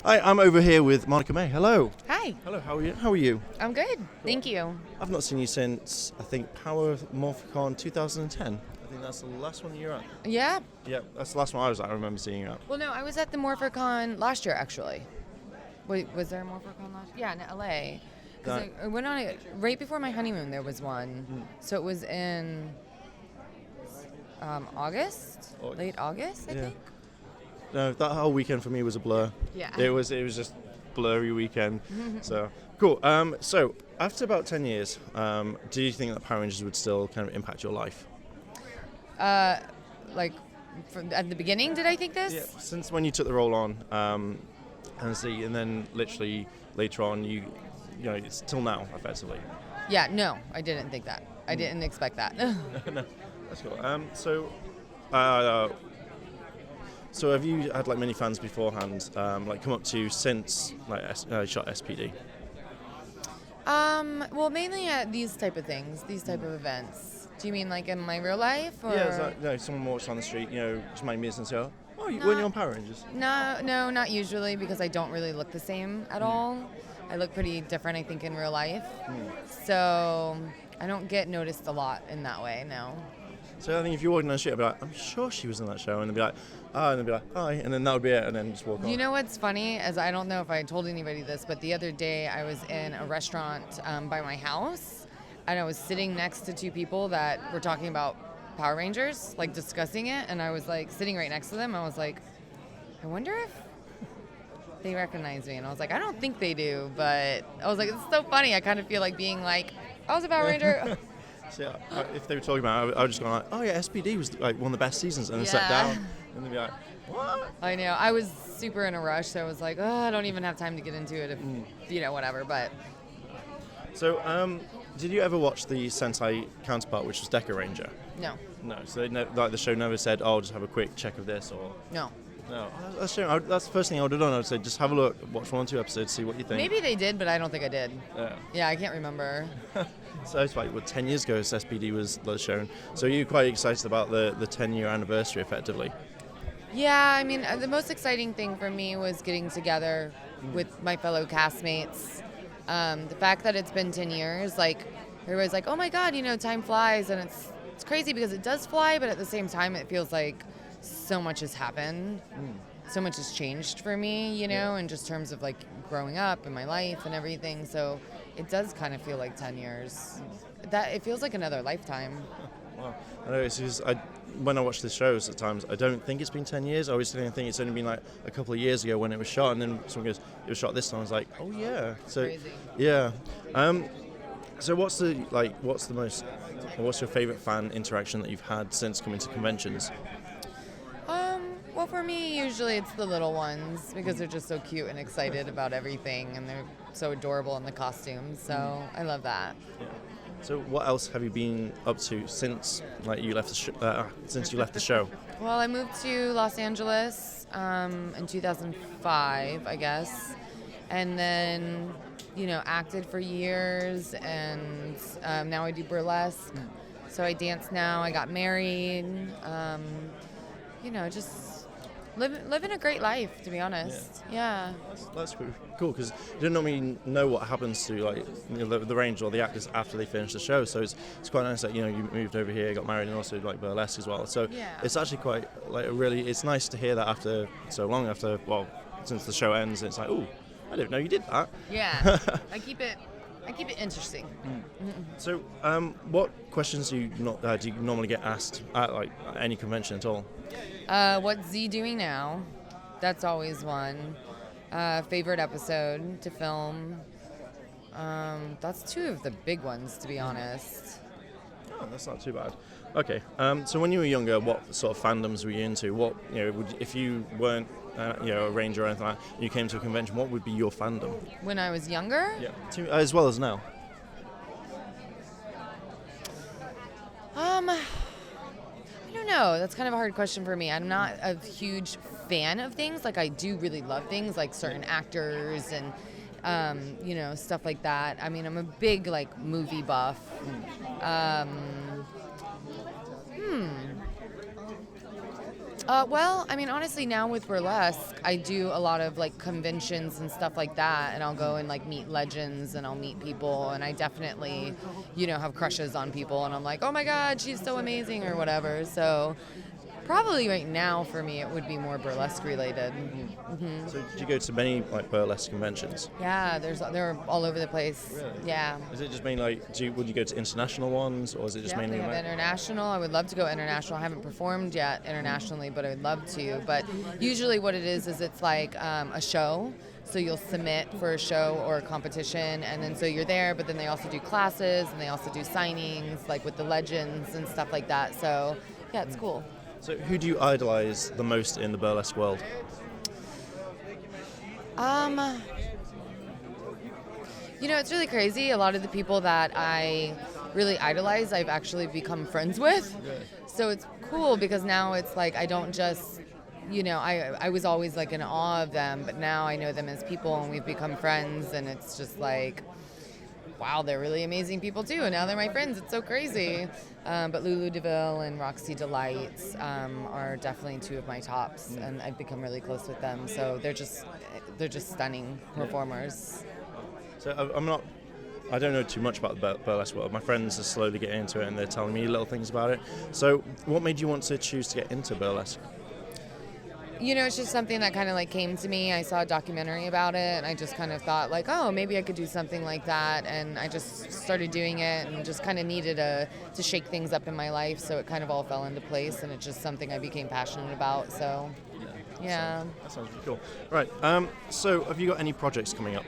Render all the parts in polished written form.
Hi, I'm over here with Monica May. Hello. Hi. Hello, how are you? How are you? I'm good. Thank you. I've not seen you since, I think, Power Morphicon 2010. I think that's the last one you're at. Yeah. Yeah, that's the last one I was at. I remember seeing you at. Well, no, I was at the Morphicon last year, actually. Wait, was there a Morphicon last year? Yeah, in LA. Because I went on it right before my honeymoon. There was one. So it was in August, late August, I think. No, that whole weekend for me was a blur. Yeah. It was just blurry weekend. So cool. So after about 10 years, do you think that Power Rangers would still kind of impact your life? Like at the beginning, did I think this? Yeah. Since when you took the role on, and then literally later on, you know, it's till now effectively. Yeah. No, I didn't think that. I didn't expect that. No, that's cool. So have you had like many fans beforehand, like come up to you since like shot SPD? Well, mainly at these type of things, these type of events. Do you mean like in my real life? Or? Yeah, it's like, no, someone walks on the street, you know, just mind business and say, oh, weren't you on Power Rangers? No, not usually, because I don't really look the same at all. I look pretty different, I think, in real life. So I don't get noticed a lot in that way, no. So I think if you're walking down the street, I'd be like, I'm sure she was in that show, and they'd be like, oh, and they'd be like, hi, and then that would be it, and then just walk on. You know what's funny, as I don't know if I told anybody this, but the other day I was in a restaurant by my house, and I was sitting next to two people that were talking about Power Rangers, like discussing it, and I was like sitting right next to them. I was like, I wonder if they recognize me, and I was like, I don't think they do, but I was like, it's so funny. I kind of feel like being like, I was a Power Ranger. So if they were talking about it, I would just go like, oh yeah, SPD was like one of the best seasons, and then sat down, and they'd be like, what? I know. I was super in a rush, so I was like, oh, I don't even have time to get into it, if, you know, whatever, but. So, did you ever watch the Sentai counterpart, which was Deca Ranger? No. No, so like the show never said, oh, just have a quick check of this, or? No. No, that's the first thing I would have done. I would say, just have a look, watch 1 or 2 episodes, see what you think. Maybe they did, but I don't think I did. Yeah. Yeah, I can't remember. So it's like, 10 years ago, SPD was shown. So you're quite excited about the 10-year anniversary, effectively. Yeah, I mean, the most exciting thing for me was getting together with my fellow castmates. The fact that it's been 10 years, like, everybody's like, oh my God, you know, time flies, and it's crazy because it does fly, but at the same time, it feels like so much has happened. So much has changed for me, you know, in just terms of like growing up and my life and everything. So it does kind of feel like 10 years. That it feels like another lifetime. Wow. I know, it's just, when I watch the shows at times, I don't think it's been 10 years. I always think it's only been like a couple of years ago when it was shot, and then someone goes, it was shot this time. I was like, oh yeah. So Crazy. Yeah. So what's your favorite fan interaction that you've had since coming to conventions? Well, for me, usually it's the little ones because they're just so cute and excited about everything, and they're so adorable in the costumes. So I love that. Yeah. So what else have you been up to since you left the show? Well, I moved to Los Angeles in 2005, I guess, and then acted for years, and now I do burlesque. So I dance now. I got married. Just living a great life, to be honest. Yeah. That's cool because you don't normally know what happens to the Ranger or the actors after they finish the show. So it's quite nice that you moved over here, got married, and also burlesque as well. So it's actually quite it's nice to hear that after so long, since the show ends. It's like, oh, I didn't know you did that. Yeah. I keep it interesting. So, what questions do you normally get asked at any convention at all? What's Z doing now? That's always one. Favorite episode to film? That's two of the big ones, to be honest. Oh, that's not too bad. Okay. So when you were younger, what sort of fandoms were you into? What if you weren't a Ranger or anything like that, and you came to a convention, what would be your fandom? When I was younger? Yeah. As well as now. I don't know. That's kind of a hard question for me. I'm not a huge fan of things. I do really love things like certain actors and stuff like that. I mean, I'm a big movie buff. Well, I mean, honestly, now with Burlesque, I do a lot of like conventions and stuff like that, and I'll go and like meet legends and I'll meet people, and I definitely, have crushes on people, and I'm like, oh my God, she's so amazing or whatever. So probably right now for me, it would be more Burlesque related. Mm-hmm. So did you go to many like Burlesque conventions? Yeah, they're all over the place. Really? Yeah. Is it just mainly like, would you go to international ones, or is it just mainly international? I would love to go international. I haven't performed yet internationally, but I would love to. But usually what it is it's like a show. So you'll submit for a show or a competition, and then so you're there, but then they also do classes, and they also do signings, like with the legends and stuff like that. So yeah, it's cool. So who do you idolize the most in the burlesque world? It's really crazy. A lot of the people that I really idolize, I've actually become friends with. So it's cool because now it's like I don't just, I was always like in awe of them, but now I know them as people and we've become friends, and it's just like, wow, they're really amazing people too, and now they're my friends. It's so crazy. But Lulu DeVille and Roxy Delights are definitely two of my tops, and I've become really close with them. So they're just stunning performers. So I don't know too much about the burlesque world. My friends are slowly getting into it, and they're telling me little things about it. So what made you want to choose to get into burlesque? It's just something that kind of like came to me. I saw a documentary about it, and I just kind of thought like, oh, maybe I could do something like that. And I just started doing it, and just kind of needed to shake things up in my life. So it kind of all fell into place, and it's just something I became passionate about. So, yeah. That sounds really cool. Right. So have you got any projects coming up?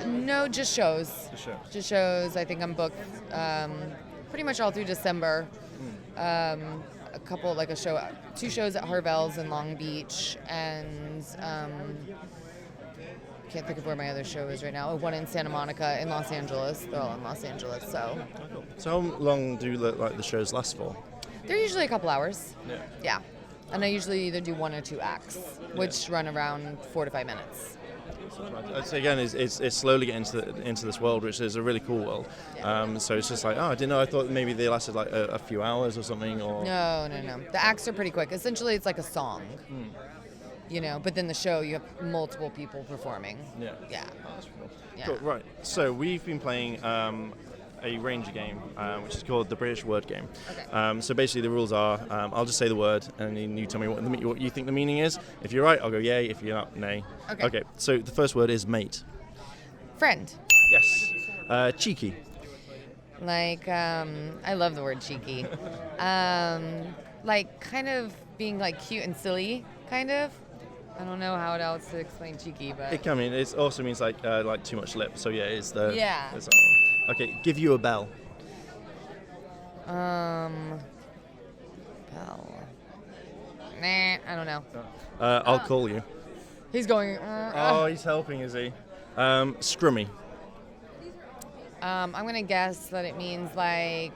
No, just shows. Just shows. I think I'm booked pretty much all through December. A couple, like two shows at Harvell's in Long Beach, and can't think of where my other show is right now. Oh, one in Santa Monica, in Los Angeles. They're all in Los Angeles, so. So how long do the shows last for? They're usually a couple hours. Yeah. And I usually either do 1 or 2 acts, which run around 4 to 5 minutes. So again, it's slowly getting into this world, which is a really cool world. So it's just like, I didn't know. I thought maybe they lasted like a few hours or something. Or No. The acts are pretty quick. Essentially, it's like a song. But then the show, you have multiple people performing. Yeah. Oh, that's cool. Yeah. Cool. Right. So we've been playing a Ranger game, which is called the British Word Game. Okay. So basically the rules are, I'll just say the word, and then you tell me what you think the meaning is. If you're right, I'll go yay. If you're not, nay. Okay. So the first word is mate. Friend. Yes. Cheeky. Like, I love the word cheeky. Like kind of being like cute and silly, kind of. I don't know how else to explain cheeky, but it can mean. It also means like too much lip. So yeah, it's the It's that one. Okay, give you a bell. Bell. Nah, I don't know. I'll call you. He's going. Oh, he's helping, is he? Scrummy. I'm gonna guess that it means like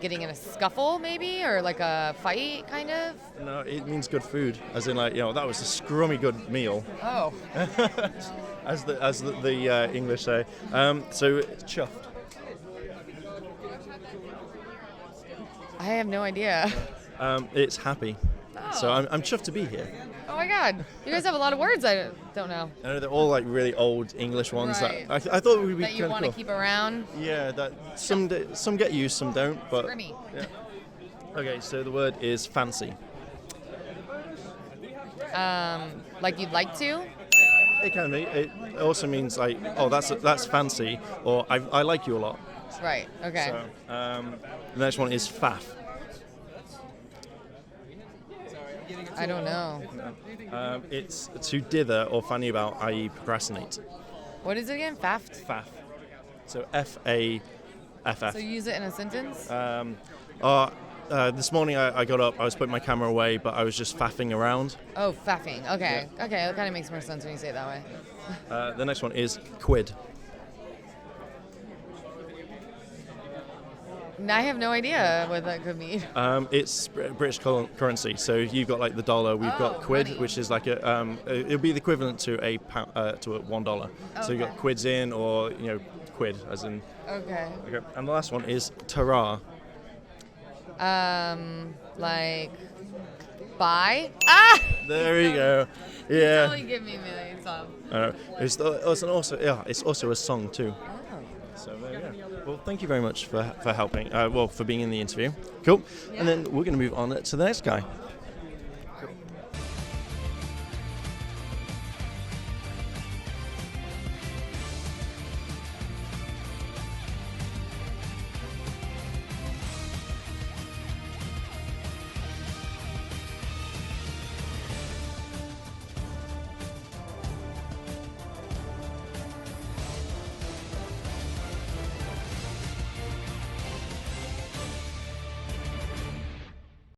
getting in a scuffle, maybe, or like a fight, kind of. No, it means good food, as in like that was a scrummy good meal. Oh. as the English say. So chuffed. I have no idea. It's happy. Oh. So I'm chuffed to be here. Oh my God, you guys have a lot of words I don't know. I know they're all like really old English ones right. that I thought would be that you want to keep around. Yeah, that some get used, some don't. But Scrimmy. Yeah. Okay, so the word is fancy. Like you'd like to. It can be. It also means like, oh, that's fancy, or I like you a lot. Right. Okay. So the next one is faff. I don't know. It's to dither or fanny about, i.e. procrastinate. What is it again? Faft? Faff. So F-A-F-F. So use it in a sentence? This morning I got up, I was putting my camera away, but I was just faffing around. Oh, faffing. Okay. Yeah. Okay, that kind of makes more sense when you say it that way. The next one is quid. I have no idea what that could mean. It's British currency. So you've got like the dollar, we've got quid, money. which is like it'll be the equivalent to a $1. Okay. So you've got quids in, or quid as in. Okay. Okay. And the last one is ta-ra. Like Bye. Ah! There you go. Yeah. Only give me a million songs. It's also a song too. Oh. So there you go. Well, thank you very much for helping. For being in the interview. Cool. Yeah. And then we're going to move on to the next guy.